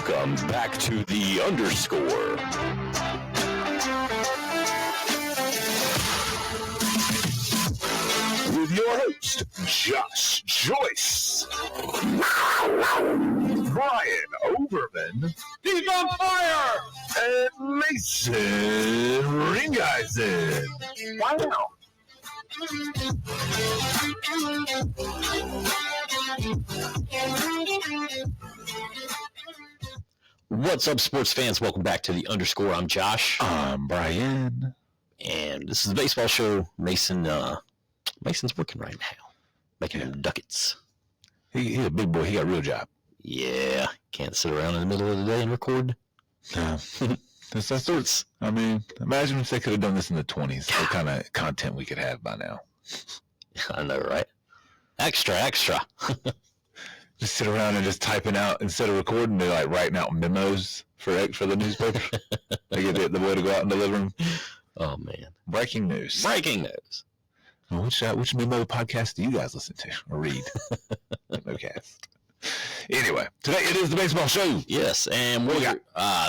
Welcome back to the Underscore. With your host, Josh Joyce, Bryan Overman, he's on fire, and Mason Ringeisen. Wow. What's up, sports fans? Welcome back to the Underscore. I'm Josh. I'm Bryan. And this is the baseball show. Mason's working right now, making them ducats. He's a big boy. He got a real job. Yeah, can't sit around in the middle of the day and record. That's I mean, imagine if they could have done this in the 20s. What kind of content we could have by now. I know, right? Extra. Just sit around and just typing out, instead of recording, they're like writing out memos for the newspaper. They get the boy to go out and deliver them. Oh, man. Breaking news. Well, which memo podcast do you guys listen to or read? Memocast. Anyway, today it is the baseball show. Yes, and we got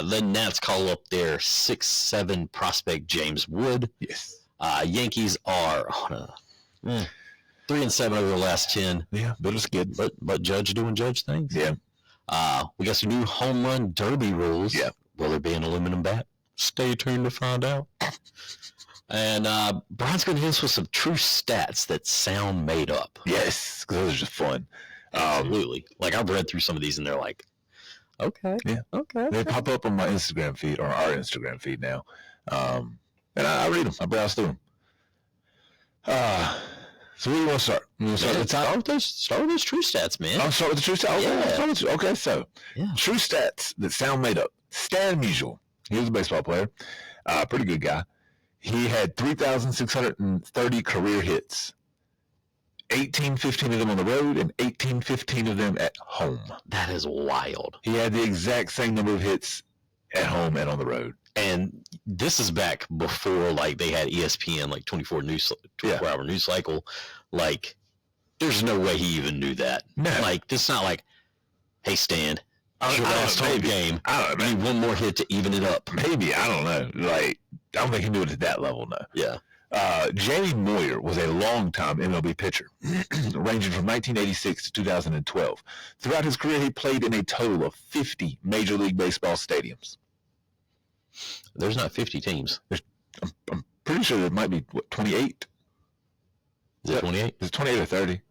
the Nats call up their 6'7" prospect James Wood. Yes. Yankees are 3-7 over the last 10. Yeah, but it's good. But Judge doing Judge things. Yeah. We got some new home run derby rules. Yeah. Will there be an aluminum bat? Stay tuned to find out. And Brian's going to hit us with some true stats that sound made up. Yes, because those are just fun. Absolutely. Like, I've read through some of these, and they're like, okay. Yeah. Okay. They pop up on my Instagram feed, or our Instagram feed now. And I read them. I browse through them. So where do you want to start? You want to start at the top? Start with those true stats, man. I'll start with the true stats. Yeah. Okay, so true stats that sound made up. Stan Musial. He was a baseball player. Pretty good guy. He had 3,630 career hits. 1815 of them on the road and 1815 of them at home. That is wild. He had the exact same number of hits at home and on the road. And this is back before, like, they had ESPN, like, 24-hour news cycle. Like, there's no way he even knew that. No. Like, this is not like, hey, Stan, it's your last home game. I don't know. You need one more hit to even it up. Maybe. I don't know. Like, I don't think he knew it at that level, no. Yeah. Jamie Moyer was a long-time MLB pitcher, ranging from 1986 to 2012. Throughout his career, he played in a total of 50 Major League Baseball stadiums. There's not 50 teams. I'm pretty sure there might be, 28? Is it 28? It's 28 or 30.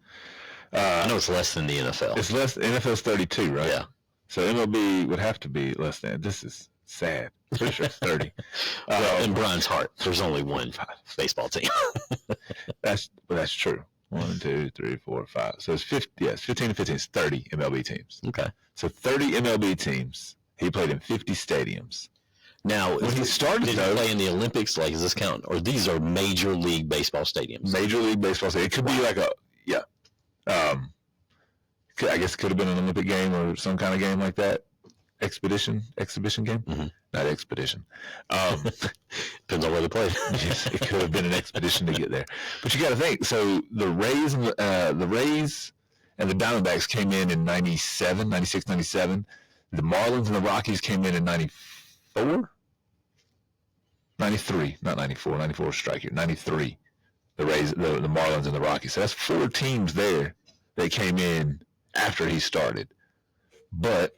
I know it's less than the NFL. It's less. NFL's 32, right? Yeah. So MLB would have to be less than. This is sad. Pretty sure it's 30. Well, in Brian's heart, there's only one baseball team. That's true. 1, 2, 3, 4, 5. So it's 50. Yes, 15 and 15 is 30 MLB teams. Okay. So 30 MLB teams. He played in 50 stadiums. Now, when he started, did he play in the Olympics? Like, is this count? Or these are Major League Baseball stadiums? Major League Baseball stadium. It could be like I guess it could have been an Olympic game or some kind of game like that. Exhibition game? Mm-hmm. Not expedition. Depends on where they played. Yes, it could have been an expedition to get there. But you got to think. So the Rays and the Diamondbacks came in 96, 97. The Marlins and the Rockies came in 94? 93, not 94. 94 strike here. 93. The Rays, the Marlins, and the Rockies. So that's 4 teams there that came in after he started. But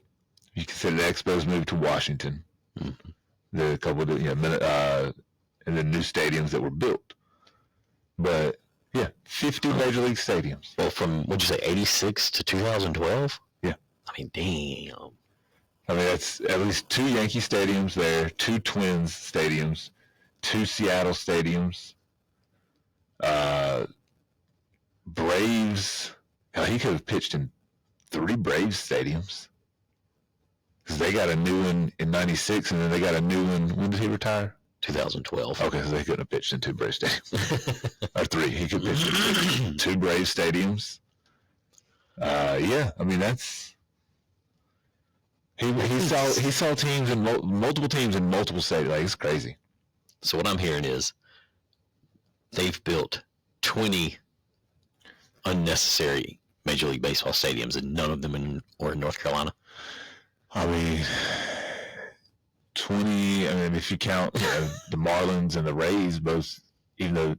you consider the Expos moved to Washington. Mm-hmm. The couple of and the new stadiums that were built. But 50 Major League stadiums. Well, from what'd you say, 86 to 2012? Yeah. I mean, damn. I mean, that's at least 2 Yankee stadiums there, 2 Twins stadiums, 2 Seattle stadiums, Braves. Hell, he could have pitched in 3 Braves stadiums. Because they got a new one in 96, and then they got a new one. When did he retire? 2012. Okay, so they couldn't have pitched in 2 Braves stadiums. Or 3. He could pitch in 2 Braves stadiums. I mean, that's... He saw teams in multiple teams in multiple stadiums. Like, it's crazy. So what I'm hearing is they've built 20 unnecessary Major League Baseball stadiums, and none of them are in North Carolina. I mean, 20. I mean, if you count the Marlins and the Rays, both, even though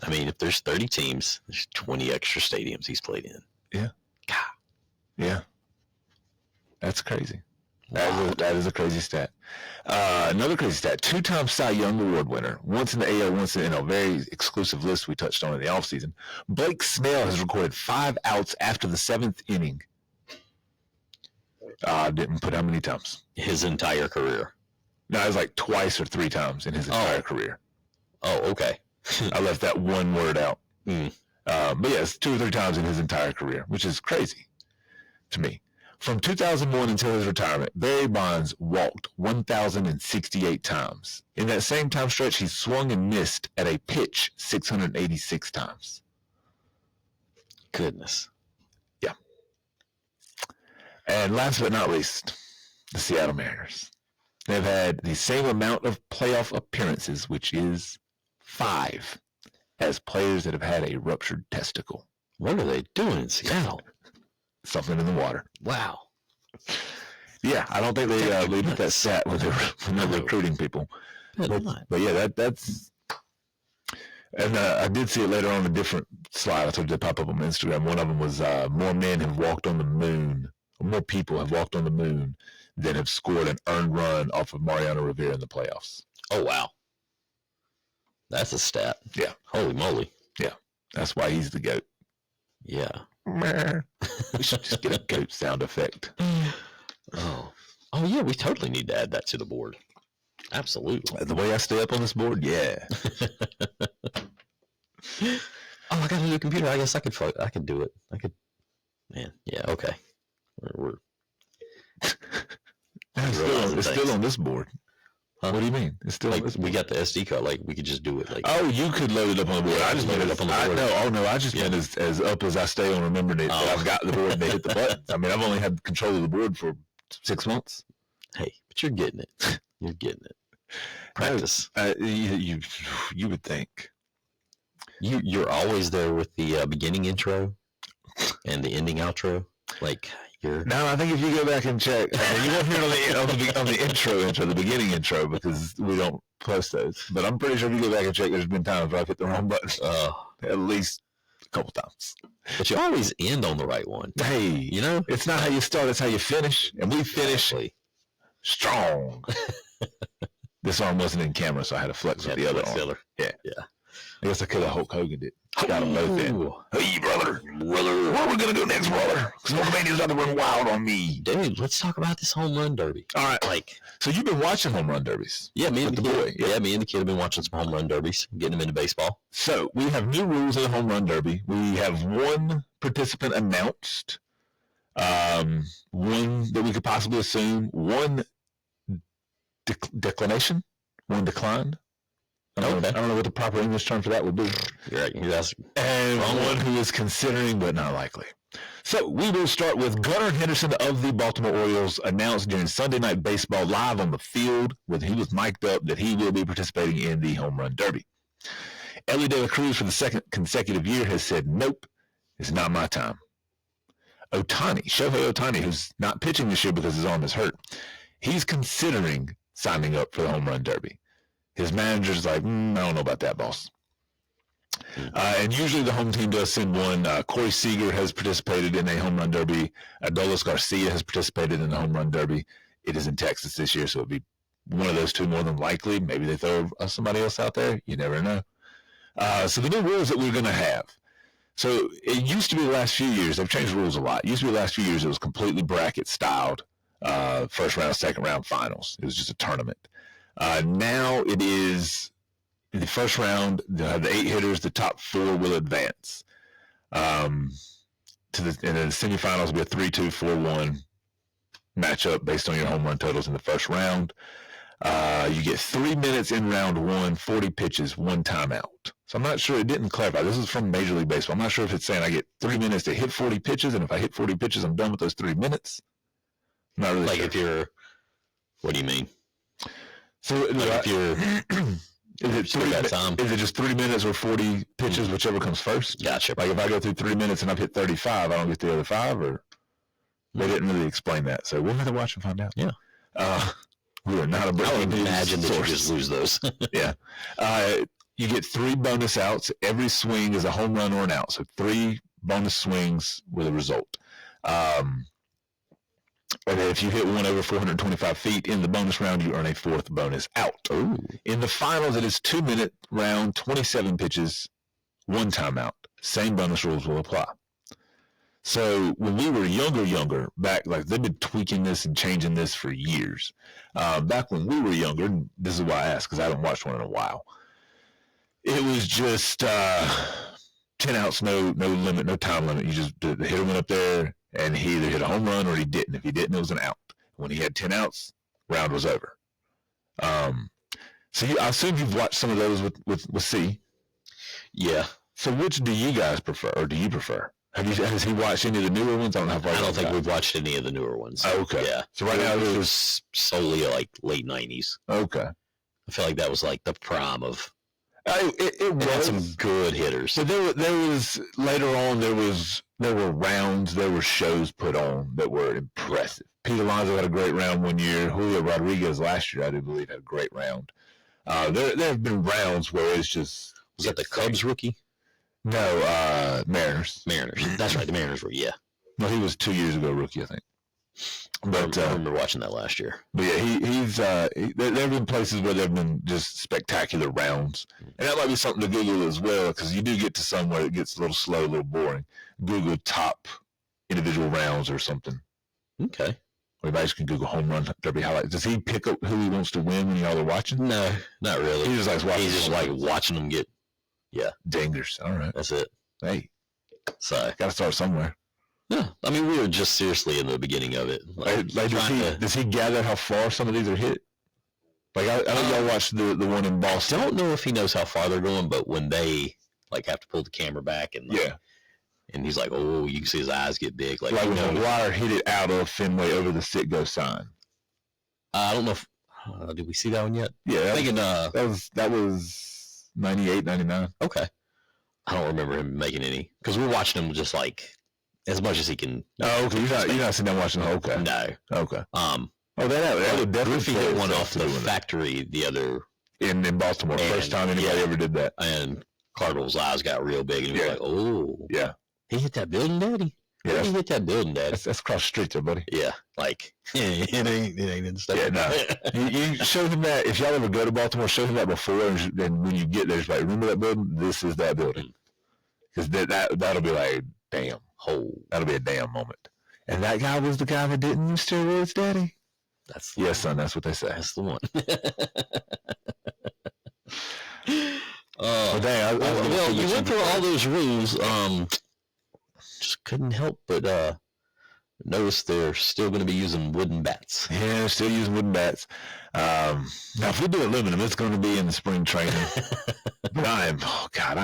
I mean, if there's 30 teams, there's 20 extra stadiums he's played in. Yeah. God. Yeah. That's crazy. That is a crazy stat. Another crazy stat, 2-time Cy Young Award winner, once in the AL, once in the NL, very exclusive list we touched on in the offseason. Blake Snell has recorded 5 outs after the 7th inning. Didn't put how many times? His entire career. No, it was like twice or 3 times in his entire career. Oh, okay. I left that one word out. Mm. But yes, 2 or 3 times in his entire career, which is crazy to me. From 2001 until his retirement, Barry Bonds walked 1,068 times. In that same time stretch, he swung and missed at a pitch 686 times. Goodness. Yeah. And last but not least, the Seattle Mariners. They've had the same amount of playoff appearances, which is 5, as players that have had a ruptured testicle. What are they doing in Seattle? Something in the water. Wow. Yeah, I don't think they lead with that stat when they're recruiting people. But yeah, that's... And I did see it later on a different slide. I told you to pop up on Instagram. One of them was more men have walked on the moon, or more people have walked on the moon than have scored an earned run off of Mariano Rivera in the playoffs. Oh, wow. That's a stat. Yeah. Holy moly. Yeah. That's why he's the GOAT. Yeah. We should just get a GOAT sound effect. Oh, yeah, we totally need to add that to the board. Absolutely. The way I stay up on this board, yeah. I got a new computer. I guess I could do it. Man, yeah, okay. It's still on this board. Huh? What do you mean? It's still like, we got the SD card. Like, we could just do it. Like, oh, you could load it up on the board. I just loaded it up on the board. I just meant as up as I stay on remembering it. That I've got the board and they hit the buttons. I mean, I've only had control of the board for 6 months. Hey, but you're getting it. You're getting it. Practice. You would think. You're always there with the beginning intro and the ending outro. Like, you're... No, I think if you go back and check, I mean, you won't hear it on the intro, the beginning intro, because we don't post those. But I'm pretty sure if you go back and check, there's been times where I've hit the wrong button. At least a couple times. But you always end on the right one. Hey, it's not how you start, it's how you finish. And we finish strong. This arm wasn't in camera, so I had to flex with the other arm. Yeah. I guess I could have Hulk Hogan it. Got them both in. Hey, brother. What are we going to do next, brother? Because Hulkamania's about to run wild on me. Dude, let's talk about this home run derby. All right. So you've been watching home run derbies? Yeah, me and the boy. Yeah, me and the kid have been watching some home run derbies, getting them into baseball. So we have new rules in the home run derby. We have one participant announced, one that we could possibly assume, one declination, one declined. I don't know what the proper English term for that would be. You're right. And one who is considering but not likely. So we will start with Gunnar Henderson of the Baltimore Orioles announced during Sunday Night Baseball live on the field when he was mic'd up that he will be participating in the home run derby. Ellie De La Cruz for the second consecutive year has said, nope, it's not my time. Shohei Ohtani, who's not pitching this year because his arm is hurt, he's considering signing up for the home run derby. His manager's like, I don't know about that, boss. And usually the home team does send one. Corey Seager has participated in a home run derby. Adolis Garcia has participated in the home run derby. It is in Texas this year, so it'll be one of those two more than likely. Maybe they throw somebody else out there. You never know. So the new rules that we're going to have. So it used to be the last few years. They've changed the rules a lot. It used to be the last few years it was completely bracket styled. First round, second round finals. It was just a tournament. Now it is in the first round, the 8 hitters, the top 4 will advance. And then the semifinals will be a 3-2, 4-1 matchup based on your home run totals in the first round. You get 3 minutes in round 1, 40 pitches, 1 timeout. So I'm not sure, it didn't clarify. This is from Major League Baseball. I'm not sure if it's saying I get 3 minutes to hit 40 pitches, and if I hit 40 pitches, I'm done with those 3 minutes. I'm not really sure. What do you mean? So if you're, is it just 3 minutes or 40 pitches, whichever comes first? Gotcha. Like if I go through 3 minutes and I've hit 35, I don't get the other 5, or They didn't really explain that, so we'll have to watch and find out. Yeah. We are not a breaking I would news imagine that you source. just lose those. Yeah. You get 3 bonus outs. Every swing is a home run or an out. So 3 bonus swings with a result. And if you hit one over 425 feet in the bonus round, you earn a 4th bonus out. Ooh. In the finals, it is 2-minute round, 27 pitches, 1 timeout. Same bonus rules will apply. So when we were younger, back, like they've been tweaking this and changing this for years. Back when we were younger, and this is why I asked, because I haven't watched one in a while. It was just 10 outs, no limit, no time limit. You just hit him up there, and he either hit a home run or he didn't. If he didn't, it was an out. When he had 10 outs, round was over. So I assume you've watched some of those with C. Yeah. So which do you guys prefer, or do you prefer? Has he watched any of the newer ones? I don't think we've watched any of the newer ones. Oh, okay. Yeah. So right now it was solely like late 90s. Okay. I feel like that was like the prime of. It was had some good hitters. So there was later on. There were rounds. There were shows put on that were impressive. Pete Alonso had a great round one year. Julio Rodriguez last year, I do believe, had a great round. There have been rounds where it's just. Was that the Cubs rookie? No, Mariners. That's right. The Mariners were, yeah. No, he was 2 years ago rookie, I think. But I remember watching that last year. But yeah, there have been places where there have been just spectacular rounds. And that might be something to Google as well, because you do get to some where it gets a little slow, a little boring. Google top individual rounds or something. Okay. Or you can Google home run derby highlights. Does he pick up who he wants to win when y'all are watching? No, not really. He just likes watching. He's just like watching them get. Yeah. Dingers. All right. That's it. Hey. So. Got to start somewhere. Yeah. I mean, we were just seriously in the beginning of it. Does he gather how far some of these are hit? Like, I know y'all watched the one in Boston. I don't know if he knows how far they're going, but when they, like, have to pull the camera back and, like, yeah. And he's like, oh, you can see his eyes get big. Like when McGuire hit it out of Fenway over the sit-go sign. I don't know if, did we see that one yet? Yeah. I'm thinking, that was 98, 99. Okay. I don't remember him making any, because we're watching him just like as much as he can. Oh, okay. You're not sitting down watching the whole. Okay. No. Okay. That would definitely hit one off the factory the other in Baltimore. First time anybody ever did that. And Cardinal's eyes got real big, and he was like, "Oh, yeah, he hit that building, Daddy. Yeah, he hit that building, Daddy. That's across the street there, buddy. Yeah, like it ain't in the state. Yeah, no. you show him that if y'all ever go to Baltimore, show him that before, and when you get there, it's like, remember that building? This is that building, because that'll be like, damn, that'll be a damn moment. And that guy was the guy that didn't use steroids, Daddy. That's yes, son. That's what they say. That's the one. Well, you went through all those rules. Just couldn't help but notice they're still going to be using wooden bats. Yeah, they're still using wooden bats. Now, if we do aluminum, it's going to be in the spring training. But I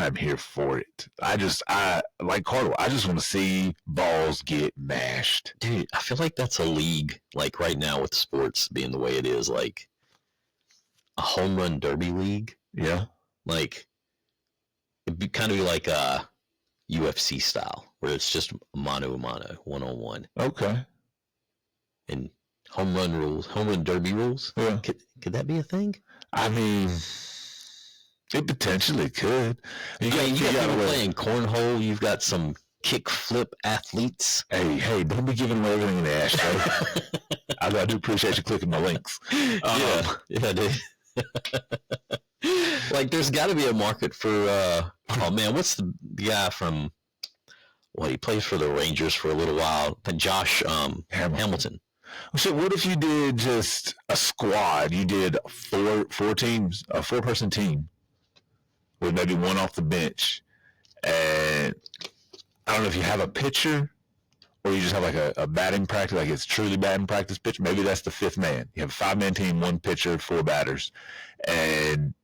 am here for it. I like Cardinal. I just want to see balls get mashed. Dude, I feel like that's a league, like right now with sports being the way it is, like a home run derby league. Yeah. Like, it'd kind of be like a UFC style, where it's just mano a mano, one-on-one. Okay. And home run derby rules. Yeah. Could that be a thing? I mean, it potentially could. You got people playing cornhole. You've got some kick flip athletes. Hey, don't be giving away everything in the ashtray. I do appreciate you clicking my links. Yeah, dude. Like, there's got to be a market for. Oh man, what's the guy from? Well, he plays for the Rangers for a little while. Josh Hamilton. So what if you did just a squad? You did four teams, a 4-person team, with maybe one off the bench, and I don't know if you have a pitcher or you just have like a batting practice, like it's truly batting practice pitch. Maybe that's the 5th man. You have a 5-man team, 1 pitcher, 4 batters, and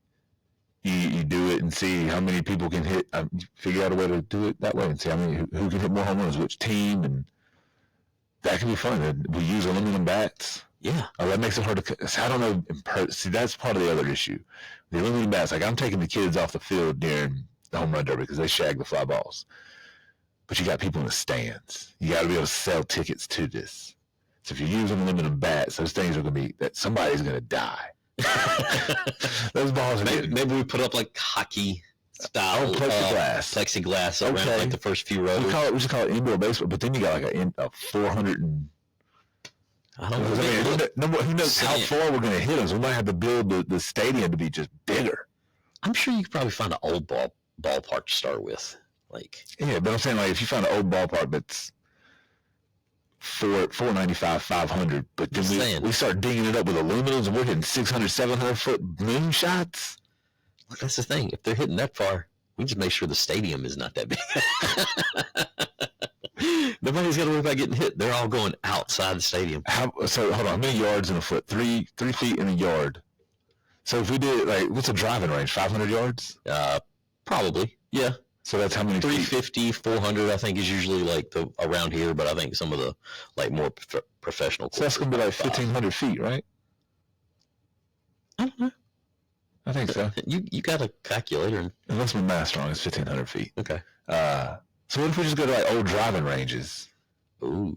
you do it and see how many people can hit. Figure out a way to do it that way and see how many who can hit more home runs, which team, and that can be fun. We use aluminum bats. Yeah. That makes it hard to. I don't know. See, that's part of the other issue. The aluminum bats. Like, I'm taking the kids off the field during the home run derby because they shag the fly balls. but you got people in the stands. You got to be able to sell tickets to this. So if you're using aluminum bats, those things are going to be that somebody's going to die. Those balls are maybe we put up like hockey style plexiglass around like the first few rows. We should call it indoor baseball, but then you got like a 400 and I don't know. Who knows how far we're going to hit them? So we might have to build the stadium to be just bigger. I'm sure you could probably find an old ballpark to start with. Yeah, but I'm saying like if you find an old ballpark that's $495, $500, but then we start digging it up with aluminums and we're hitting 600, 700 foot moonshots. Look, that's the thing. If they're hitting that far, we just make sure the stadium is not that big. Nobody's got to worry about getting hit. They're all going outside the stadium. So hold on, how many yards in a foot? 3 feet in a yard. So if we did what's a driving range? 500 yards? Probably. Yeah. So that's how many 350, 400, I think is usually around here, but I think some of the more professional. So that's going to be 1,500 feet, right? I don't know. I think so. You got a calculator. Unless my math's wrong, it's 1,500 feet. Okay. So what if we just go to old driving ranges? Ooh.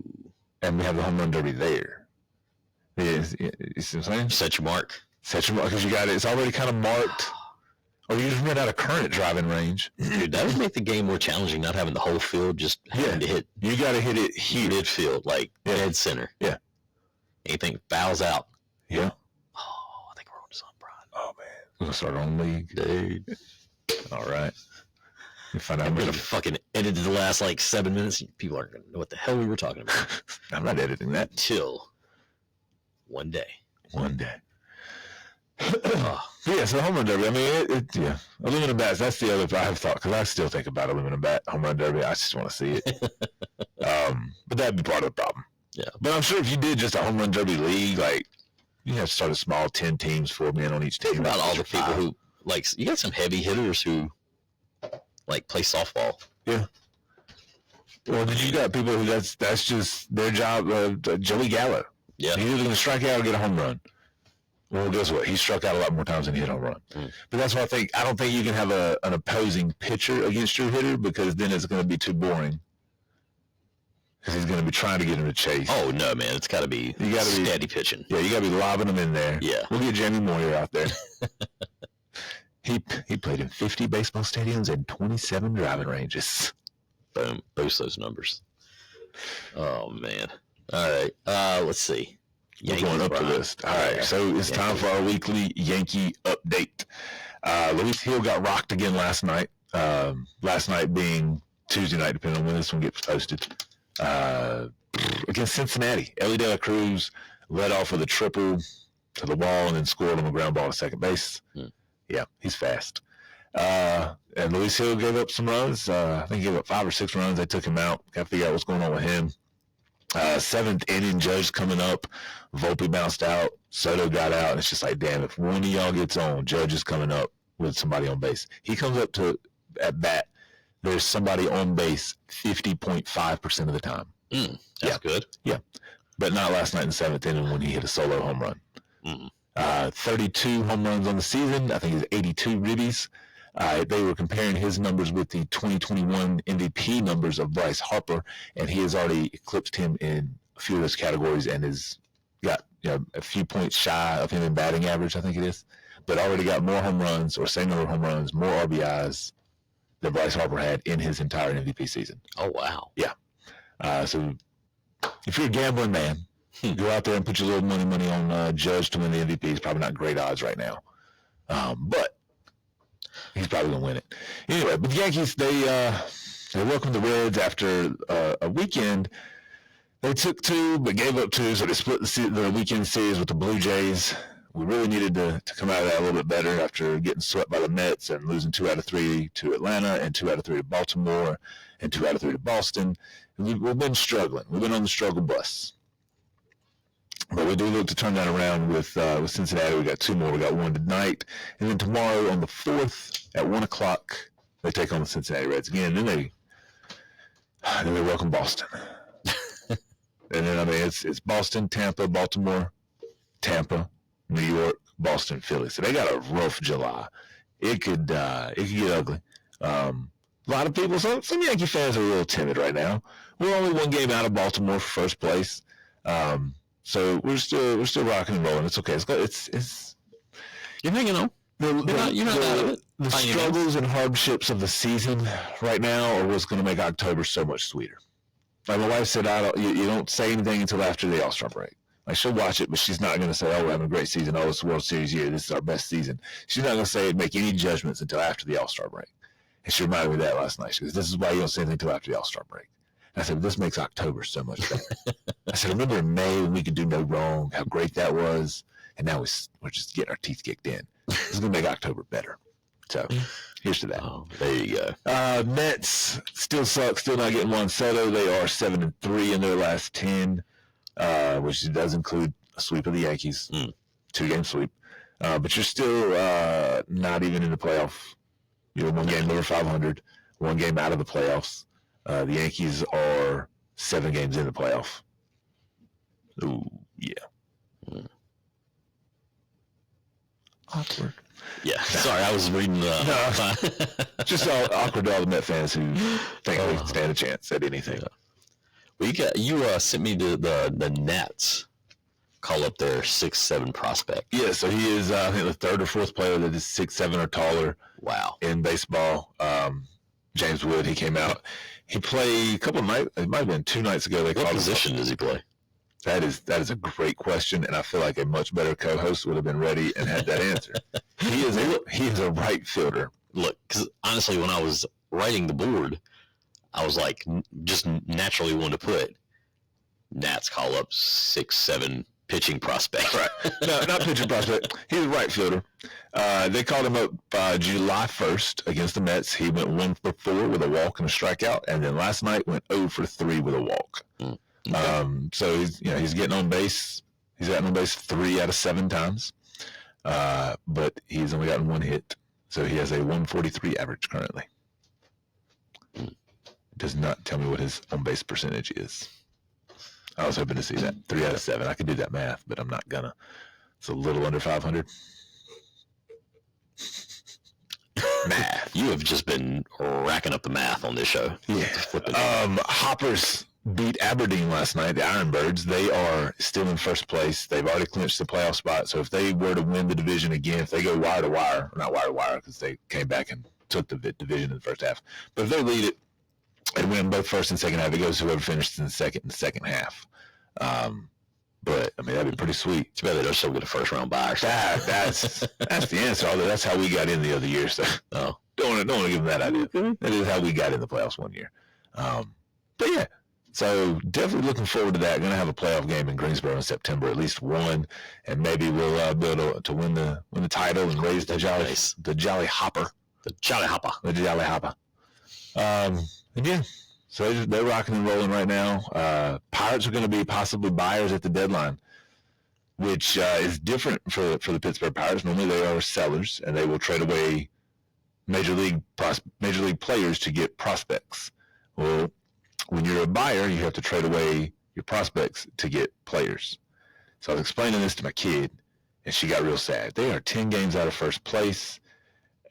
And we have the home run derby there? You see what I'm saying? Set your mark. Because you got it. It's already kind of marked. Or you just run out a current driving range. Dude, that would make the game more challenging, not having the whole field just having to hit. You got to hit it here. Midfield, dead center. Yeah. Anything fouls out. Yeah. Oh, I think we're on to something, Brian. Oh, man. We're going to start our own league. Dude. All right. You find out I'm going to fucking edit the last 7 minutes. People aren't going to know what the hell we were talking about. I'm not editing that. Till one day. One day. Yeah, so home run derby. I mean, yeah, aluminum bats. That's the other I have thought because I still think about aluminum bat home run derby. I just want to see it. But that'd be part of the problem. Yeah, but I'm sure if you did just a home run derby league, you have to start a small 10 teams, 4 men on each team. Think about all the people who you got some heavy hitters who play softball. Yeah. Well, then you got people who that's just their job. Joey Gallo. Yeah, he's either going to strike out or get a home run. Well, guess what? He struck out a lot more times than he hit home run. But that's why I don't think you can have an opposing pitcher against your hitter because then it's going to be too boring. Because he's going to be trying to get him to chase. Oh, no, man. It's got to be steady pitching. Yeah, you got to be lobbing him in there. Yeah. We'll get Jamie Moyer out there. He played in 50 baseball stadiums and 27 driving ranges. Boom. Boost those numbers. Oh, man. All right. Let's see. We're going up the list. All right, so it's time for our weekly Yankee update. Luis Hill got rocked again last night. Last night being Tuesday night, depending on when this one gets posted. Against Cincinnati. Ellie De La Cruz led off with a triple to the wall and then scored on a ground ball to second base. Yeah, he's fast. And Luis Hill gave up some runs. I think he gave up 5 or 6 runs. They took him out. Got to figure out what's going on with him. 7th inning, Judge coming up. Volpe bounced out. Soto got out. And it's just damn, if one of y'all gets on, Judge is coming up with somebody on base. He comes up to at bat. There's somebody on base 50.5% of the time. That's good. Yeah. But not last night in the 7th inning when he hit a solo home run. 32 home runs on the season. I think it's 82 ribbies. They were comparing his numbers with the 2021 MVP numbers of Bryce Harper, and he has already eclipsed him in a few of those categories and has got a few points shy of him in batting average, I think it is, but already got more home runs or same number of home runs, more RBIs than Bryce Harper had in his entire MVP season. Oh, wow. Yeah. So if you're a gambling man, go out there and put your little money on Judge to win the MVP. It's probably not great odds right now. But he's probably going to win it. Anyway, but the Yankees, they welcomed the Reds after a weekend. They took 2, but gave up 2, so they split the weekend series with the Blue Jays. We really needed to come out of that a little bit better after getting swept by the Mets and losing 2 out of 3 to Atlanta and 2 out of 3 to Baltimore and 2 out of 3 to Boston. We've been struggling. We've been on the struggle bus. But we do look to turn that around with Cincinnati. We got 2 more. We got 1 tonight, and then tomorrow on the 4th at 1 o'clock they take on the Cincinnati Reds again. Then they welcome Boston, and then it's Boston, Tampa, Baltimore, Tampa, New York, Boston, Philly. So they got a rough July. It could get ugly. A lot of people, some Yankee fans are a little timid right now. We're only one game out of Baltimore for first place, so we're still rocking and rolling. It's okay. It's You're hanging on. You're not out of it. The struggles and hardships of the season right now are what's going to make October so much sweeter. Like my wife said, you don't say anything until after the All-Star break. Like she'll watch it, but she's not going to say, "Oh, we're having a great season. Oh, it's a World Series year. This is our best season." She's not going to say make any judgments until after the All-Star break. And she reminded me of that last night. She goes, "This is why you don't say anything until after the All-Star break." And I said, "This makes October so much better." I said, "Remember in May when we could do no wrong? How great that was." And now we're just getting our teeth kicked in. This is going to make October better. So here's to that. Oh, there you go. Mets still suck. Still not getting Juan Soto. They are 7-3 in their last 10, which does include a sweep of the Yankees, 2-game sweep. But you're still not even in the playoff. You're one game over 500, one game out of the playoffs. The Yankees are 7 games in the playoff. Ooh, yeah. Awkward. Yeah, sorry, I was reading the... No, just awkward to all the Met fans who think they can stand a chance at anything. Yeah. Well, you sent me the Nats call up their 6'7" prospect. Yeah, so he is, I think, the third or fourth player that is 6'7" or taller. Wow. In baseball. James Wood, he came out. He played a couple of nights, it might have been 2 nights ago. What position does he play? That is a great question, and I feel like a much better co-host would have been ready and had that answer. He is a right fielder. Look, because honestly, when I was writing the board, I was like, just naturally wanted to put Nats call up 6'7" pitching prospect. Right. No, not pitching prospect. He's a right fielder. They called him up July 1st against the Mets. He went 1 for 4 with a walk and a strikeout, and then last night went 0 for 3 with a walk. Okay. So he's getting on base. He's gotten on base 3 out of 7 times, but he's only gotten 1 hit. So he has a 143 average currently. Does not tell me what his on base percentage is. I was hoping to see that 3 out of 7. I could do that math, but I'm not gonna. It's a little under 500. Math. You have just been racking up the math on this show. Yeah. Hoppers beat Aberdeen last night, the Ironbirds. They are still in first place. They've already clinched the playoff spot. So if they were to win the division again, if they go wire to wire, not wire to wire because they came back and took the division in the first half. But if they lead it and win both first and second half, it goes to whoever finishes in the second half. But I mean, that'd be pretty sweet. Too bad they don't still get a first round bye or something. That's the answer. Although that's how we got in the other year. So don't want to give them that idea. That is how we got in the playoffs one year. But yeah, so definitely looking forward to that. Going to have a playoff game in Greensboro in September, at least one, and maybe we'll be able to win the title and raise the Jolly Hopper. The Jolly Hopper. The Jolly Hopper. And yeah. So they're rocking and rolling right now. Pirates are going to be possibly buyers at the deadline, which is different for the Pittsburgh Pirates. Normally they are sellers, and they will trade away major league players to get prospects. Well, when you're a buyer, you have to trade away your prospects to get players. So I was explaining this to my kid, and she got real sad. They are 10 games out of first place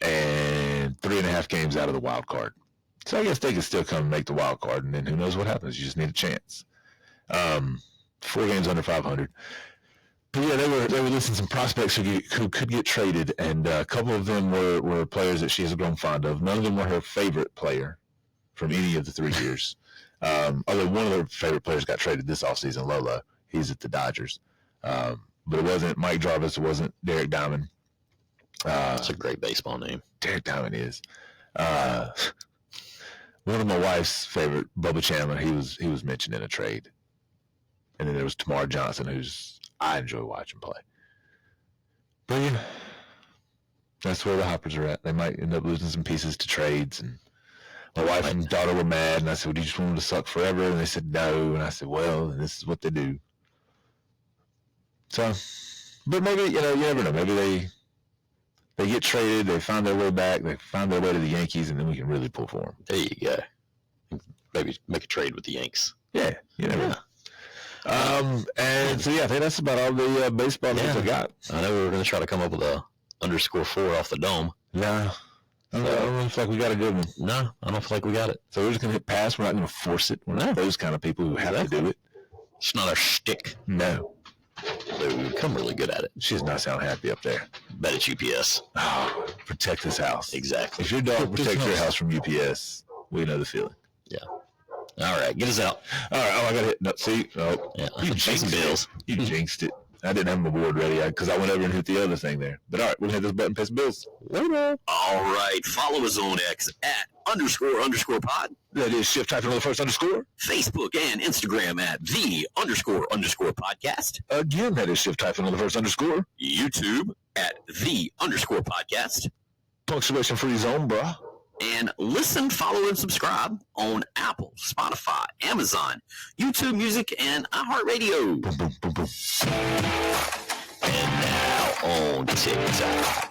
and 3.5 games out of the wild card. So I guess they can still come and make the wild card, and then who knows what happens. You just need a chance. 4 games under 500. But yeah, they were listing some prospects who could get traded, and a couple of them were players that she has grown fond of. None of them were her favorite player from any of the 3 years. Although one of her favorite players got traded this offseason, Lolo. He's at the Dodgers. But it wasn't Mike Jarvis. It wasn't Derek Diamond. That's a great baseball name. Derek Diamond is. One of my wife's favorite, Bubba Chandler, he was mentioned in a trade. And then there was Tamar Johnson, who's I enjoy watching play. But yeah, that's where the Hoppers are at. They might end up losing some pieces to trades. And my wife and daughter were mad, and I said, "Well, do you just want them to suck forever?" And they said, "No." And I said, "Well, this is what they do." So, but maybe, you never know. Maybe they get traded, they find their way back, they find their way to the Yankees, and then we can really pull for them. There you go. Maybe make a trade with the Yanks. Yeah, you never know. And so, yeah, I think that's about all the baseball news I got. I know we were going to try to come up with a _4 off the dome. No, I don't feel like we got a good one. No, I don't feel like we got it. So we're just going to hit pass. We're not going to force it. We're not those kind of people who have to do it. It's not our shtick. No. But we become really good at it. She does not sound happy up there. Bet it's UPS. Oh, protect this house. Exactly. If your dog protects your house from UPS, we know the feeling. Yeah. All right, get us out. All right, I got to hit. No, see? Oh, yeah. You jinxed it. You jinxed it. I didn't have my board ready because I went over and hit the other thing there. But all right, we'll hit this button, pay some bills. Later. All right, follow us on X at __pod. That is shift type another first underscore. Facebook and Instagram at the __ podcast. Again, that is shift type another first underscore. YouTube at the _ podcast. Punctuation free zone, bruh. And listen, follow, and subscribe on Apple, Spotify, Amazon, YouTube Music, and iHeartRadio. Boom, boom, boom, boom. And now on TikTok.